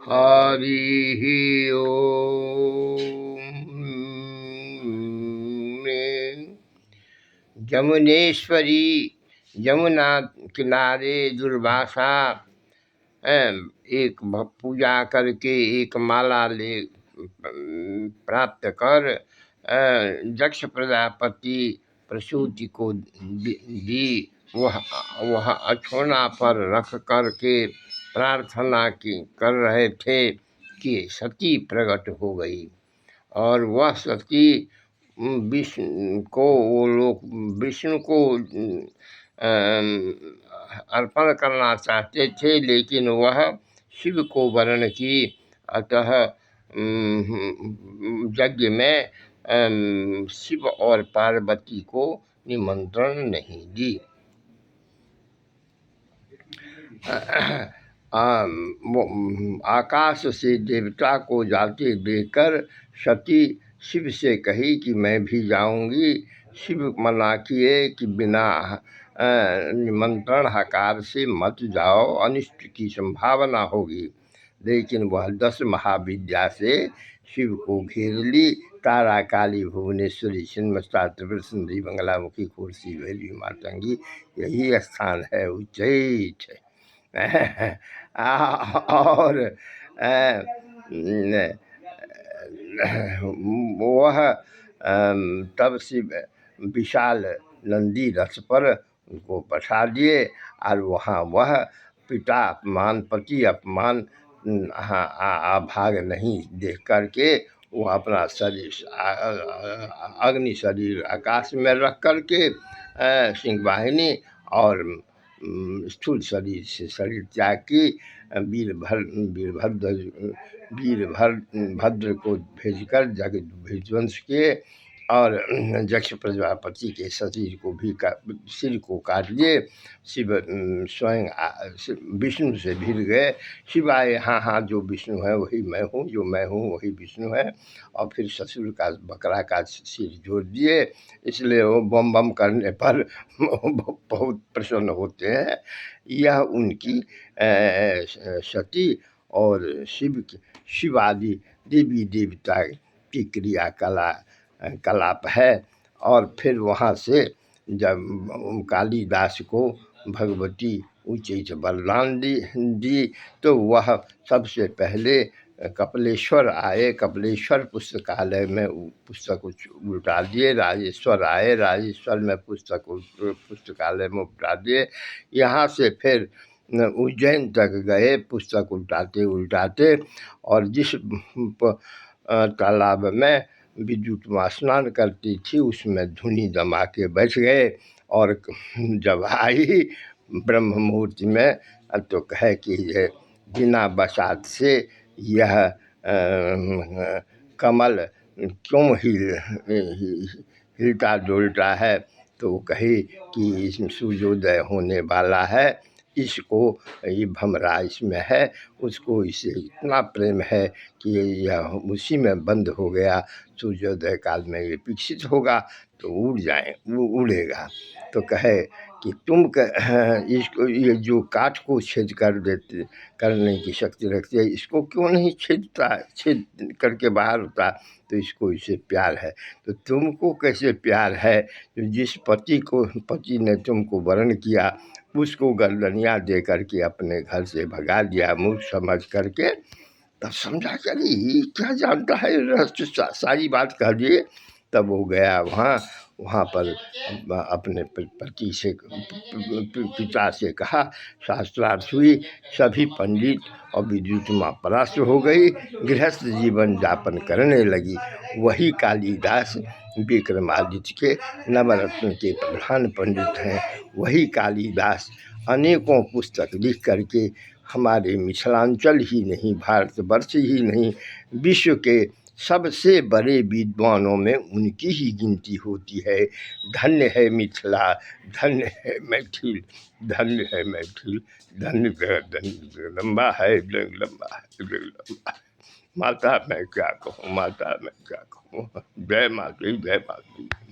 हरिः ओम। जमुनेश्वरी, यमुना किनारे दुर्वासा एक पूजा करके एक माला ले प्राप्त कर दक्ष प्रजापति प्रसूति को दी। वह अछोना पर रख कर के प्रार्थना की कर रहे थे कि सती प्रकट हो गई, और वह सती विष्णु को वो लोग विष्णु को अर्पण करना चाहते थे, लेकिन वह शिव को वरण की। अतः यज्ञ में शिव और पार्वती को निमंत्रण नहीं दी। आकाश से देवता को जाते देखकर सती शिव से कही कि मैं भी जाऊंगी। शिव मना किए कि बिना निमंत्रण हकार से मत जाओ, अनिष्ट की संभावना होगी। लेकिन वह 10 महाविद्या से शिव को घेर ली। तारा, काली, भुवनेश्वरी, छिन्नमस्ता, त्रिपुर सुंदरी, बंगलामुखी, खुर्सी, भैरवी, मातंगी, यही स्थान है उच्चैठ। और वह तब शिव विशाल नंदी रथ पर उनको बैठा दिए, और वहाँ वह पिता अपमान, पति अपमान भाग नहीं देख करके वो अपना शरीर अग्नि शरीर आकाश में रख करके सिंहवाहिनी और स्थूल शरीर से शरीर त्याग की वीरभद्र को भेजकर जग विध्वंस किए, और दक्ष प्रजापति के शरीर को भी सिर को काट दिए। शिव स्वयं विष्णु से भिड़ गए। शिव आए, हाँ हाँ, जो विष्णु है वही मैं हूँ, जो मैं हूँ वही विष्णु है। और फिर ससुर का बकरा का सिर जोड़ दिए। इसलिए वो बम बम करने पर बहुत प्रसन्न होते हैं। यह उनकी सती और शिव आदि देवी देवता की कलाप है। और फिर वहाँ से जब कालिदास को भगवती उच्चैठ वरदान दी तो वह सबसे पहले कपिलेश्वर आए। कपिलेश्वर पुस्तकालय में पुस्तक उल्टा दिए। राजेश्वर आए, राजेश्वर में पुस्तकालय में उल्टा दिए। यहाँ से फिर उज्जैन तक गए पुस्तक उल्टाते उल्टाते, और जिस तालाब में विद्युत माँ स्नान करती थी उसमें धुनी दमा के बैठ गए। और जब आई ब्रह्म मुहूर्त में तो कहे कि ये बिना बसात से यह कमल क्यों हिलता डोलता है। तो कही कि इसमें सूर्योदय होने वाला है, इसको ये भमरा इसमें है, उसको इसे इतना प्रेम है कि यह उसी में बंद हो गया। सूर्योदय काल में ये विकसित होगा तो उड़ जाए, वो उड़ेगा। तो कहे कि तुम इसको, ये जो काठ को छेद कर देते करने की शक्ति रखती है, इसको क्यों नहीं छेद करके बाहर होता। तो इसको इससे प्यार है। तो तुमको कैसे प्यार है? तो जिस पति ने तुमको वरण किया उसको गर्दनियाँ दे करके अपने घर से भगा दिया मूर्ख समझ करके। तब समझा कि अरे ये क्या जानता है, रहस्य सारी बात कह दिए। तब वो गया वहाँ पर अपने पति से पिता से कहा, शास्त्रार्थ हुई, सभी पंडित और विद्युत माँ परास्त हो गई, गृहस्थ जीवन यापन करने लगी। वही कालिदास विक्रमादित्य के नवरत्न के प्रधान पंडित हैं। वही कालिदास अनेकों पुस्तक लिख करके हमारे मिथिलांचल ही नहीं, भारतवर्ष ही नहीं, विश्व के सबसे बड़े विद्वानों में उनकी ही गिनती होती है। धन्य है मिथिला, धन्य है मैथिल, धन्य है मैथिल, धन्य लंबा है, लंबा है। माता मैं क्या कहूँ, माता मैं क्या कहूँ। जय माता, जय माता।